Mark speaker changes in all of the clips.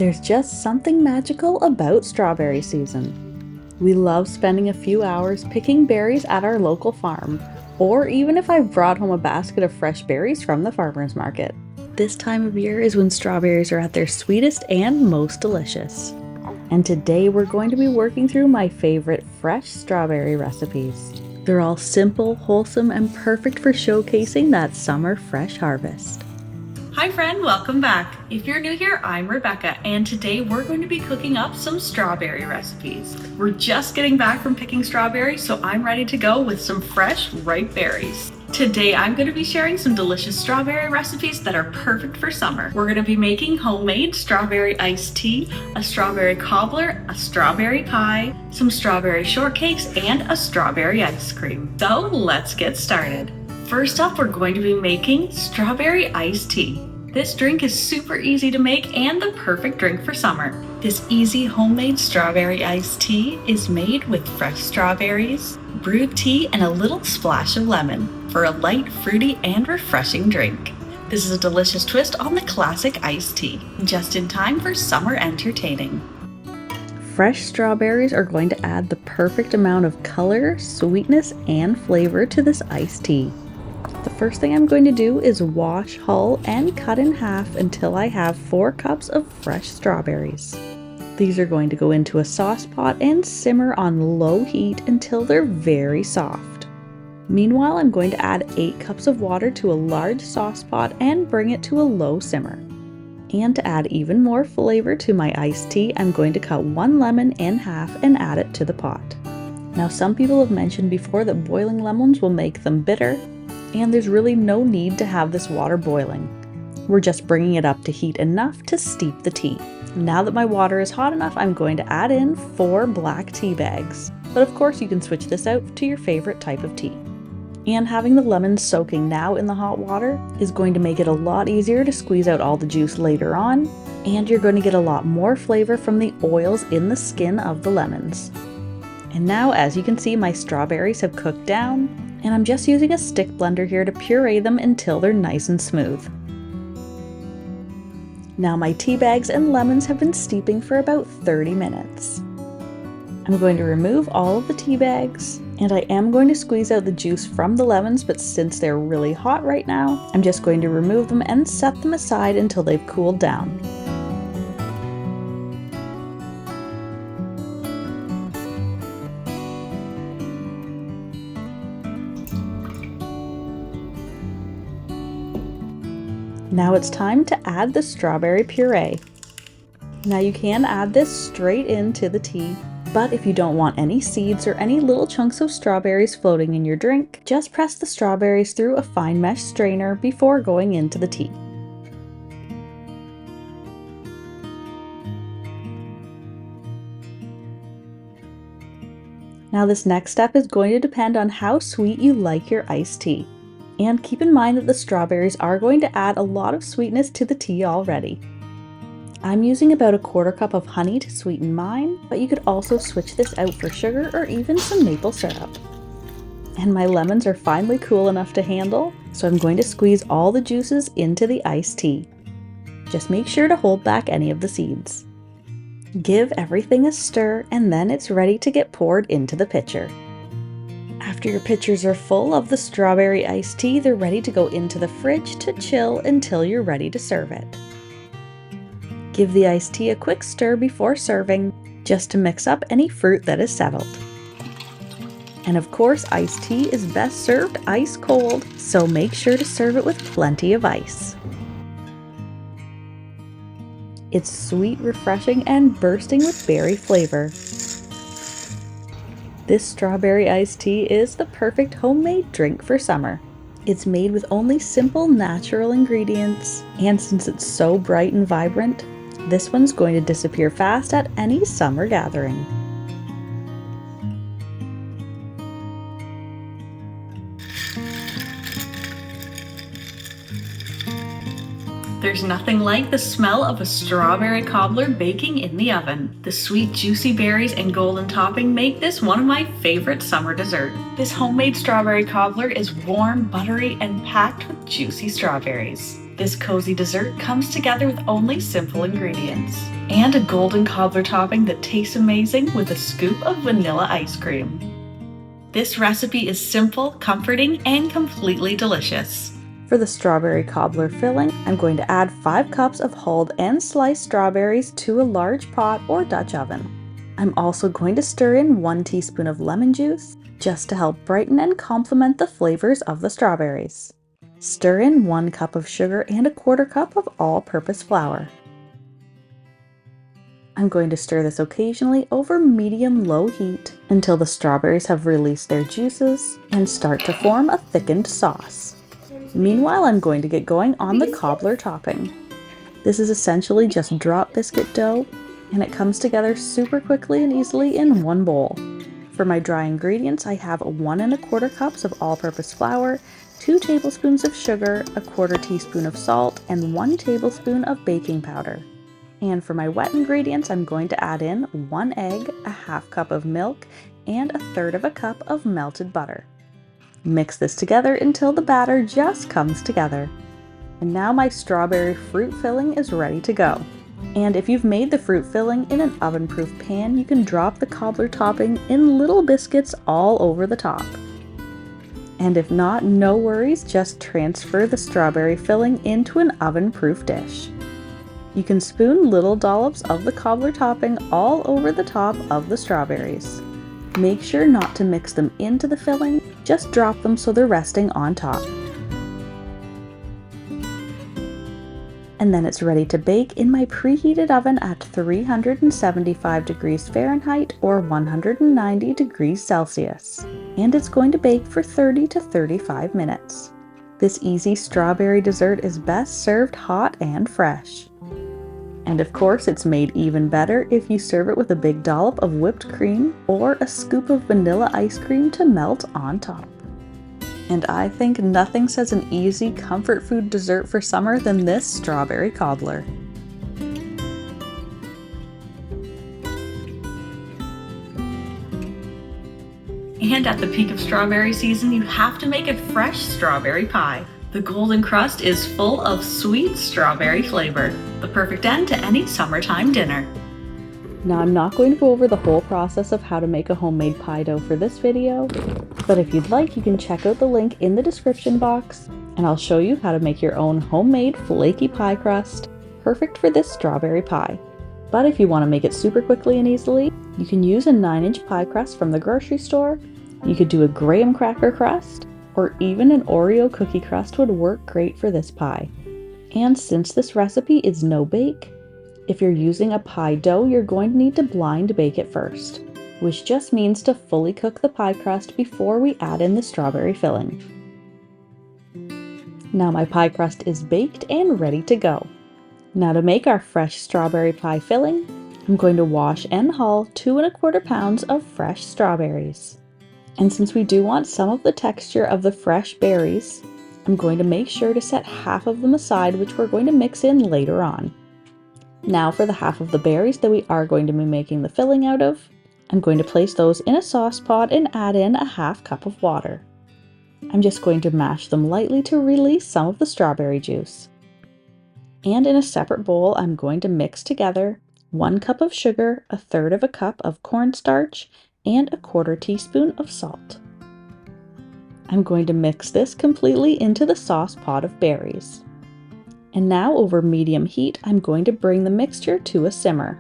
Speaker 1: There's just something magical about strawberry season. We love spending a few hours picking berries at our local farm, or even if I've brought home a basket of fresh berries from the farmer's market. This time of year is when strawberries are at their sweetest and most delicious. And today we're going to be working through my favorite fresh strawberry recipes. They're all simple, wholesome, and perfect for showcasing that summer fresh harvest.
Speaker 2: Hi friend, welcome back. If you're new here, I'm Rebecca, and today we're going to be cooking up some strawberry recipes. We're just getting back from picking strawberries, so I'm ready to go with some fresh, ripe berries. Today I'm going to be sharing some delicious strawberry recipes that are perfect for summer. We're going to be making homemade strawberry iced tea, a strawberry cobbler, a strawberry pie, some strawberry shortcakes, and a strawberry ice cream. So let's get started. First up, we're going to be making strawberry iced tea. This drink is super easy to make and the perfect drink for summer. This easy homemade strawberry iced tea is made with fresh strawberries, brewed tea, and a little splash of lemon for a light, fruity, and refreshing drink. This is a delicious twist on the classic iced tea, just in time for summer entertaining.
Speaker 1: Fresh strawberries are going to add the perfect amount of color, sweetness, and flavor to this iced tea. The first thing I'm going to do is wash, hull, and cut in half until I have 4 cups of fresh strawberries. These are going to go into a sauce pot and simmer on low heat until they're very soft. Meanwhile, I'm going to add 8 cups of water to a large sauce pot and bring it to a low simmer. And to add even more flavor to my iced tea, I'm going to cut 1 lemon in half and add it to the pot. Now, some people have mentioned before that boiling lemons will make them bitter, and there's really no need to have this water boiling. We're just bringing it up to heat enough to steep the tea. Now that my water is hot enough, I'm going to add in 4 black tea bags. But of course you can switch this out to your favorite type of tea. And having the lemons soaking now in the hot water is going to make it a lot easier to squeeze out all the juice later on, and you're going to get a lot more flavor from the oils in the skin of the lemons. And now, as you can see, my strawberries have cooked down, and I'm just using a stick blender here to puree them until they're nice and smooth. Now my tea bags and lemons have been steeping for about 30 minutes. I'm going to remove all of the tea bags, and I am going to squeeze out the juice from the lemons, but since they're really hot right now, I'm just going to remove them and set them aside until they've cooled down. Now it's time to add the strawberry puree. Now you can add this straight into the tea, but if you don't want any seeds or any little chunks of strawberries floating in your drink, just press the strawberries through a fine mesh strainer before going into the tea. Now this next step is going to depend on how sweet you like your iced tea. And keep in mind that the strawberries are going to add a lot of sweetness to the tea already. I'm using about a 1/4 cup of honey to sweeten mine, but you could also switch this out for sugar or even some maple syrup. And my lemons are finally cool enough to handle, so I'm going to squeeze all the juices into the iced tea. Just make sure to hold back any of the seeds. Give everything a stir, and then it's ready to get poured into the pitcher. After your pitchers are full of the strawberry iced tea, they're ready to go into the fridge to chill until you're ready to serve it. Give the iced tea a quick stir before serving, just to mix up any fruit that is settled. And of course, iced tea is best served ice cold, so make sure to serve it with plenty of ice. It's sweet, refreshing, and bursting with berry flavor. This strawberry iced tea is the perfect homemade drink for summer. It's made with only simple, natural ingredients, and since it's so bright and vibrant, this one's going to disappear fast at any summer gathering.
Speaker 2: There's nothing like the smell of a strawberry cobbler baking in the oven. The sweet, juicy berries and golden topping make this one of my favorite summer desserts. This homemade strawberry cobbler is warm, buttery, and packed with juicy strawberries. This cozy dessert comes together with only simple ingredients. And a golden cobbler topping that tastes amazing with a scoop of vanilla ice cream. This recipe is simple, comforting, and completely delicious.
Speaker 1: For the strawberry cobbler filling, I'm going to add 5 cups of hulled and sliced strawberries to a large pot or Dutch oven. I'm also going to stir in 1 teaspoon of lemon juice, just to help brighten and complement the flavors of the strawberries. Stir in 1 cup of sugar and a 1/4 cup of all-purpose flour. I'm going to stir this occasionally over medium-low heat until the strawberries have released their juices and start to form a thickened sauce. Meanwhile, I'm going to get going on the cobbler topping. This is essentially just drop biscuit dough, and it comes together super quickly and easily in one bowl. For my dry ingredients, I have 1 1/4 cups of all-purpose flour, 2 tablespoons of sugar, a 1/4 teaspoon of salt, and 1 tablespoon of baking powder. And for my wet ingredients, I'm going to add in 1 egg, a 1/2 cup of milk, and a 1/3 cup of melted butter. Mix this together until the batter just comes together. And now my strawberry fruit filling is ready to go. And if you've made the fruit filling in an oven-proof pan, you can drop the cobbler topping in little biscuits all over the top. And if not, no worries, just transfer the strawberry filling into an oven-proof dish. You can spoon little dollops of the cobbler topping all over the top of the strawberries. Make sure not to mix them into the filling, just drop them so they're resting on top. And then it's ready to bake in my preheated oven at 375 degrees Fahrenheit or 190 degrees Celsius. And it's going to bake for 30 to 35 minutes. This easy strawberry dessert is best served hot and fresh. And of course, it's made even better if you serve it with a big dollop of whipped cream or a scoop of vanilla ice cream to melt on top. And I think nothing says an easy comfort food dessert for summer than this strawberry cobbler.
Speaker 2: And at the peak of strawberry season, you have to make a fresh strawberry pie. The golden crust is full of sweet strawberry flavor, the perfect end to any summertime dinner.
Speaker 1: Now, I'm not going to go over the whole process of how to make a homemade pie dough for this video, but if you'd like, you can check out the link in the description box, and I'll show you how to make your own homemade flaky pie crust, perfect for this strawberry pie. But if you want to make it super quickly and easily, you can use a 9-inch pie crust from the grocery store, you could do a graham cracker crust, or even an Oreo cookie crust would work great for this pie. And since this recipe is no bake, if you're using a pie dough, you're going to need to blind bake it first, which just means to fully cook the pie crust before we add in the strawberry filling. Now my pie crust is baked and ready to go. Now to make our fresh strawberry pie filling, I'm going to wash and hull 2 1/4 pounds of fresh strawberries. And since we do want some of the texture of the fresh berries, I'm going to make sure to set half of them aside, which we're going to mix in later on. Now for the half of the berries that we are going to be making the filling out of, I'm going to place those in a sauce pot and add in a 1/2 cup of water. I'm just going to mash them lightly to release some of the strawberry juice. And in a separate bowl, I'm going to mix together 1 cup of sugar, 1/3 cup of cornstarch, and a 1/4 teaspoon of salt. I'm going to mix this completely into the sauce pot of berries. And now over medium heat, I'm going to bring the mixture to a simmer.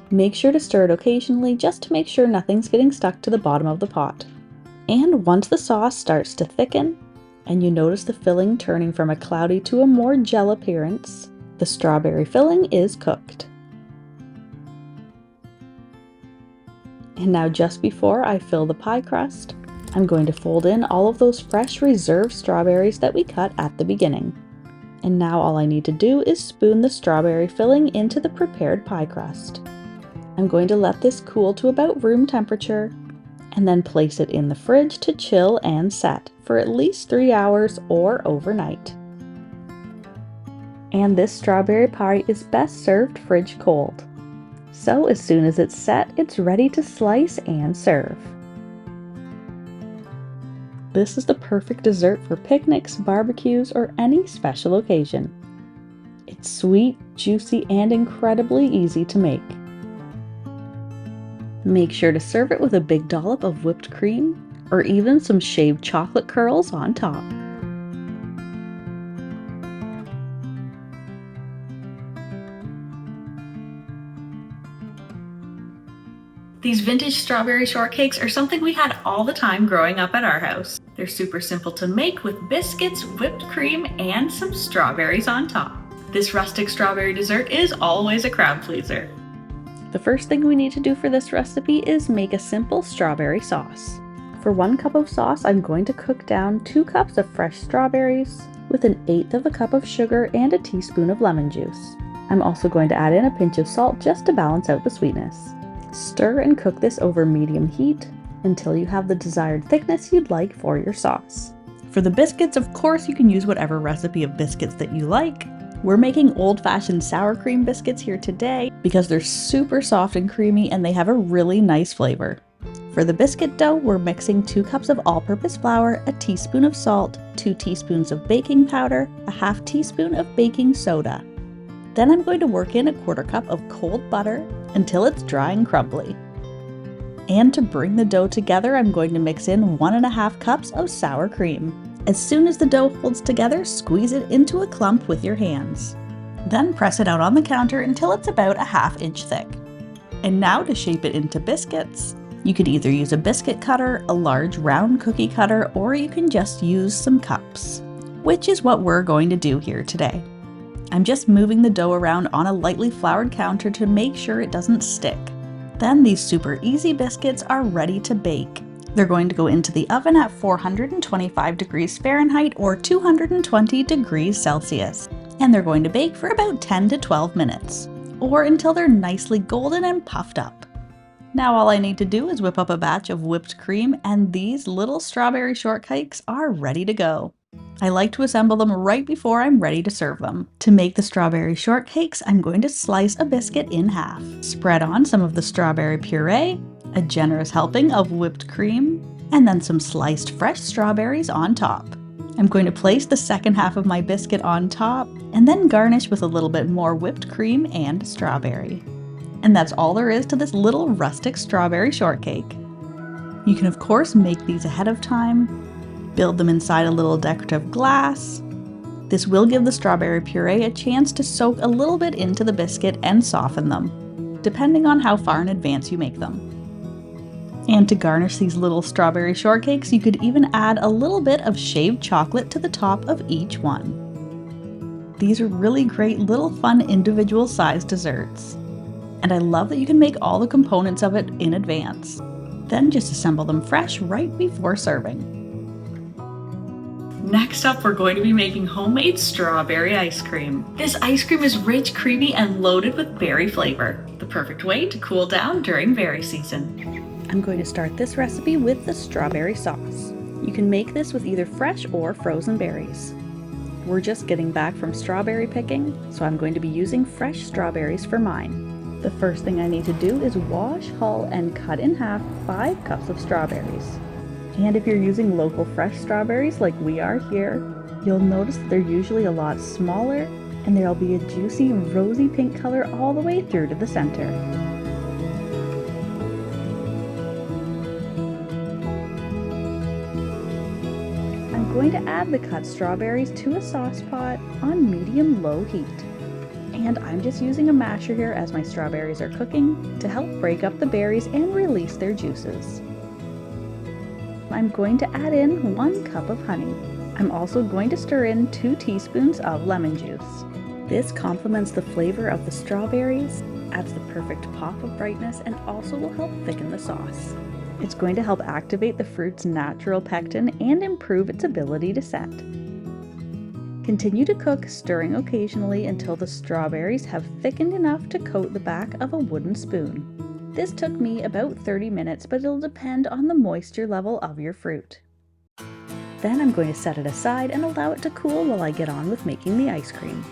Speaker 1: Make sure to stir it occasionally just to make sure nothing's getting stuck to the bottom of the pot. And once the sauce starts to thicken, and you notice the filling turning from a cloudy to a more gel appearance, the strawberry filling is cooked. And now just before I fill the pie crust, I'm going to fold in all of those fresh reserved strawberries that we cut at the beginning. And now all I need to do is spoon the strawberry filling into the prepared pie crust. I'm going to let this cool to about room temperature, and then place it in the fridge to chill and set for at least 3 hours or overnight. And this strawberry pie is best served fridge cold. So as soon as it's set, it's ready to slice and serve. This is the perfect dessert for picnics, barbecues, or any special occasion. It's sweet, juicy, and incredibly easy to make. Make sure to serve it with a big dollop of whipped cream, or even some shaved chocolate curls on top.
Speaker 2: These vintage strawberry shortcakes are something we had all the time growing up at our house. They're super simple to make with biscuits, whipped cream, and some strawberries on top. This rustic strawberry dessert is always a crowd pleaser.
Speaker 1: The first thing we need to do for this recipe is make a simple strawberry sauce. For 1 cup of sauce, I'm going to cook down 2 cups of fresh strawberries with 1/8 cup of sugar and a teaspoon of lemon juice. I'm also going to add in a pinch of salt just to balance out the sweetness. Stir and cook this over medium heat until you have the desired thickness you'd like for your sauce. For the biscuits, of course, you can use whatever recipe of biscuits that you like. We're making old-fashioned sour cream biscuits here today because they're super soft and creamy and they have a really nice flavor. For the biscuit dough, we're mixing 2 cups of all-purpose flour, a teaspoon of salt, 2 teaspoons of baking powder, a half teaspoon of baking soda. Then I'm going to work in a 1/4 cup of cold butter until it's dry and crumbly. And to bring the dough together, I'm going to mix in 1½ cups of sour cream. As soon as the dough holds together, squeeze it into a clump with your hands. Then press it out on the counter until it's about 1/2 inch thick. And now to shape it into biscuits. You could either use a biscuit cutter, a large round cookie cutter, or you can just use some cups, which is what we're going to do here today. I'm just moving the dough around on a lightly floured counter to make sure it doesn't stick. Then these super easy biscuits are ready to bake. They're going to go into the oven at 425 degrees Fahrenheit or 220 degrees Celsius. And they're going to bake for about 10 to 12 minutes, or until they're nicely golden and puffed up. Now all I need to do is whip up a batch of whipped cream and these little strawberry shortcakes are ready to go. I like to assemble them right before I'm ready to serve them. To make the strawberry shortcakes, I'm going to slice a biscuit in half. Spread on some of the strawberry puree, a generous helping of whipped cream, and then some sliced fresh strawberries on top. I'm going to place the second half of my biscuit on top and then garnish with a little bit more whipped cream and strawberry. And that's all there is to this little rustic strawberry shortcake. You can of course make these ahead of time. Build them inside a little decorative glass. This will give the strawberry puree a chance to soak a little bit into the biscuit and soften them, depending on how far in advance you make them. And to garnish these little strawberry shortcakes, you could even add a little bit of shaved chocolate to the top of each one. These are really great little fun individual sized desserts. And I love that you can make all the components of it in advance. Then just assemble them fresh right before serving.
Speaker 2: Next up, we're going to be making homemade strawberry ice cream. This ice cream is rich, creamy, and loaded with berry flavor. The perfect way to cool down during berry season.
Speaker 1: I'm going to start this recipe with the strawberry sauce. You can make this with either fresh or frozen berries. We're just getting back from strawberry picking, so I'm going to be using fresh strawberries for mine. The first thing I need to do is wash, hull, and cut in half 5 cups of strawberries. And if you're using local fresh strawberries like we are here, you'll notice that they're usually a lot smaller and there'll be a juicy rosy pink color all the way through to the center. I'm going to add the cut strawberries to a sauce pot on medium-low heat. And I'm just using a masher here as my strawberries are cooking to help break up the berries and release their juices. I'm going to add in 1 cup of honey. I'm also going to stir in 2 teaspoons of lemon juice. This complements the flavor of the strawberries, adds the perfect pop of brightness, and also will help thicken the sauce. It's going to help activate the fruit's natural pectin and improve its ability to scent. Continue to cook, stirring occasionally until the strawberries have thickened enough to coat the back of a wooden spoon. This took me about 30 minutes, but it'll depend on the moisture level of your fruit. Then I'm going to set it aside and allow it to cool while I get on with making the ice cream.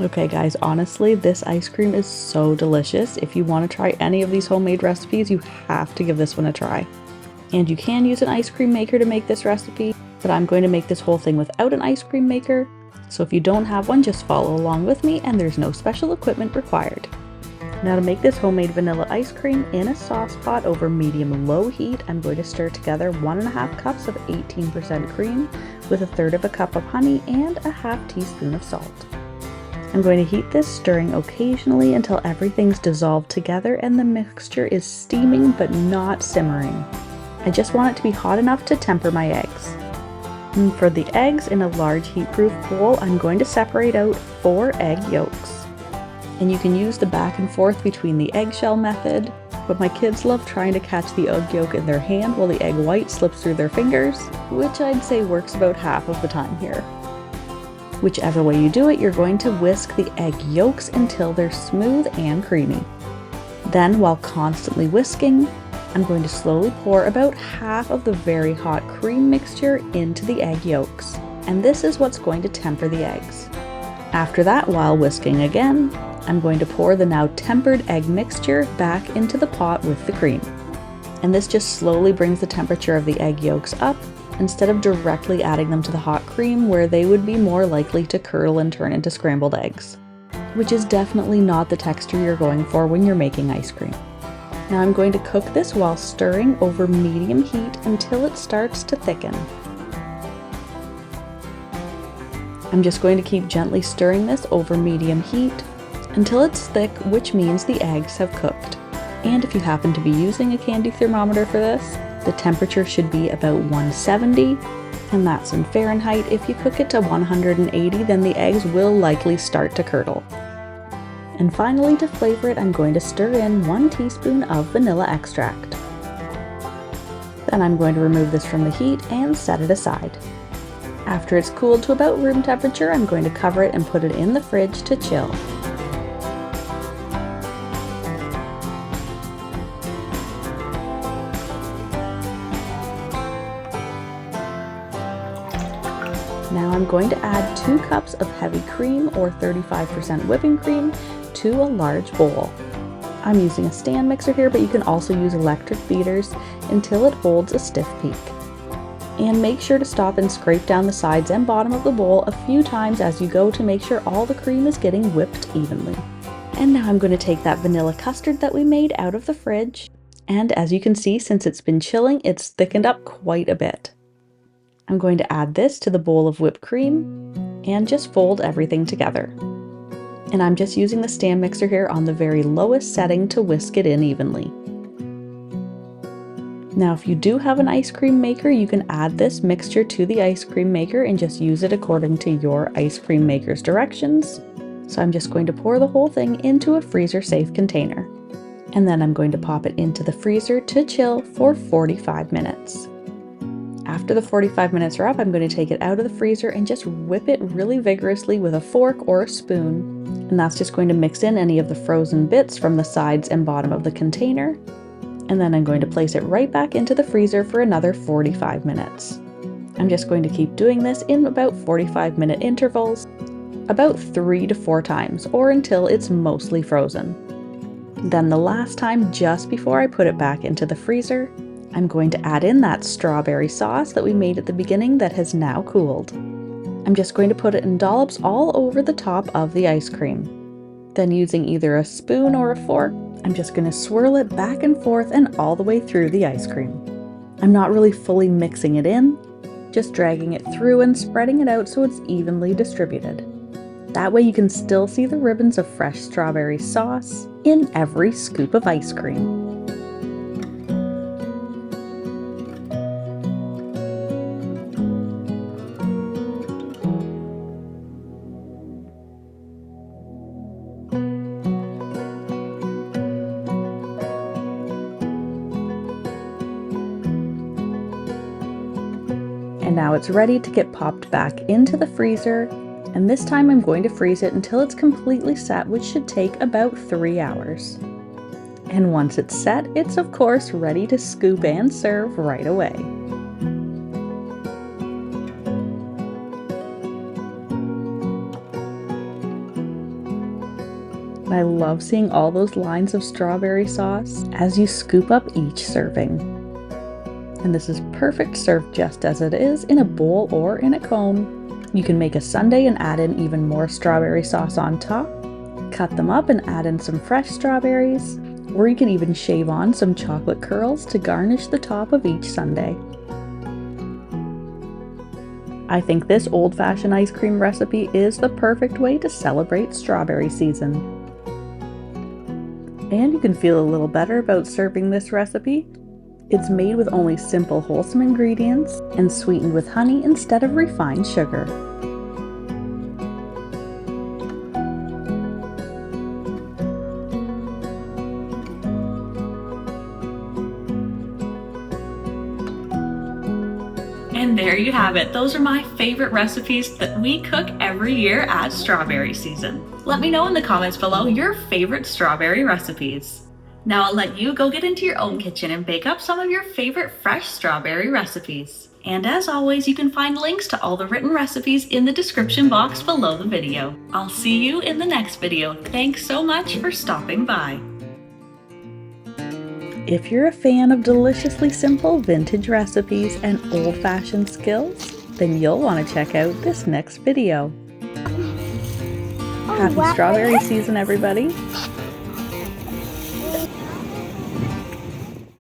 Speaker 1: Okay guys, honestly, this ice cream is so delicious. If you want to try any of these homemade recipes, you have to give this one a try. And you can use an ice cream maker to make this recipe, but I'm going to make this whole thing without an ice cream maker. So if you don't have one, just follow along with me, and there's no special equipment required. Now to make this homemade vanilla ice cream in a sauce pot over medium-low heat, I'm going to stir together 1.5 cups of 18% cream with 1/3 cup of honey and a 1/2 teaspoon of salt. I'm going to heat this, stirring occasionally until everything's dissolved together and the mixture is steaming but not simmering. I just want it to be hot enough to temper my eggs. And for the eggs, in a large heat-proof bowl, I'm going to separate out 4 egg yolks. And you can use the back and forth between the eggshell method, but my kids love trying to catch the egg yolk in their hand while the egg white slips through their fingers, which I'd say works about half of the time here. Whichever way you do it, you're going to whisk the egg yolks until they're smooth and creamy. Then, while constantly whisking, I'm going to slowly pour about half of the very hot cream mixture into the egg yolks, and this is what's going to temper the eggs. After that, while whisking again, I'm going to pour the now tempered egg mixture back into the pot with the cream. And this just slowly brings the temperature of the egg yolks up, instead of directly adding them to the hot cream where they would be more likely to curdle and turn into scrambled eggs, which is definitely not the texture you're going for when you're making ice cream. Now I'm going to cook this while stirring over medium heat until it starts to thicken. I'm just going to keep gently stirring this over medium heat until it's thick, which means the eggs have cooked. And if you happen to be using a candy thermometer for this, the temperature should be about 170, and that's in Fahrenheit. If you cook it to 180, then the eggs will likely start to curdle. And finally, to flavor it, I'm going to stir in 1 teaspoon of vanilla extract. Then I'm going to remove this from the heat and set it aside. After it's cooled to about room temperature, I'm going to cover it and put it in the fridge to chill. Now I'm going to add 2 cups of heavy cream or 35% whipping cream to a large bowl. I'm using a stand mixer here, but you can also use electric beaters until it holds a stiff peak. And make sure to stop and scrape down the sides and bottom of the bowl a few times as you go to make sure all the cream is getting whipped evenly. And now I'm going to take that vanilla custard that we made out of the fridge, and as you can see, since it's been chilling, it's thickened up quite a bit. I'm going to add this to the bowl of whipped cream and just fold everything together. And I'm just using the stand mixer here on the very lowest setting to whisk it in evenly. Now, if you do have an ice cream maker, you can add this mixture to the ice cream maker and just use it according to your ice cream maker's directions. So I'm just going to pour the whole thing into a freezer-safe container. And then I'm going to pop it into the freezer to chill for 45 minutes. After the 45 minutes are up, I'm going to take it out of the freezer and just whip it really vigorously with a fork or a spoon. And that's just going to mix in any of the frozen bits from the sides and bottom of the container. And then I'm going to place it right back into the freezer for another 45 minutes. I'm just going to keep doing this in about 45-minute intervals, about 3 to 4 times, or until it's mostly frozen. Then the last time, just before I put it back into the freezer, I'm going to add in that strawberry sauce that we made at the beginning that has now cooled. I'm just going to put it in dollops all over the top of the ice cream. Then using either a spoon or a fork, I'm just going to swirl it back and forth and all the way through the ice cream. I'm not really fully mixing it in, just dragging it through and spreading it out so it's evenly distributed. That way you can still see the ribbons of fresh strawberry sauce in every scoop of ice cream. And now it's ready to get popped back into the freezer, and this time I'm going to freeze it until it's completely set, which should take about 3 hours. And once it's set, it's of course ready to scoop and serve right away. And I love seeing all those lines of strawberry sauce as you scoop up each serving. And this is perfect served just as it is, in a bowl or in a cone. You can make a sundae and add in even more strawberry sauce on top. Cut them up and add in some fresh strawberries, or you can even shave on some chocolate curls to garnish the top of each sundae. I think this old-fashioned ice cream recipe is the perfect way to celebrate strawberry season. And you can feel a little better about serving this recipe. It's made with only simple, wholesome ingredients and sweetened with honey instead of refined sugar.
Speaker 2: And there you have it. Those are my favorite recipes that we cook every year at strawberry season. Let me know in the comments below your favorite strawberry recipes. Now I'll let you go get into your own kitchen and bake up some of your favorite fresh strawberry recipes. And as always, you can find links to all the written recipes in the description box below the video. I'll see you in the next video. Thanks so much for stopping by.
Speaker 1: If you're a fan of deliciously simple vintage recipes and old-fashioned skills, then you'll want to check out this next video. Happy strawberry season, everybody!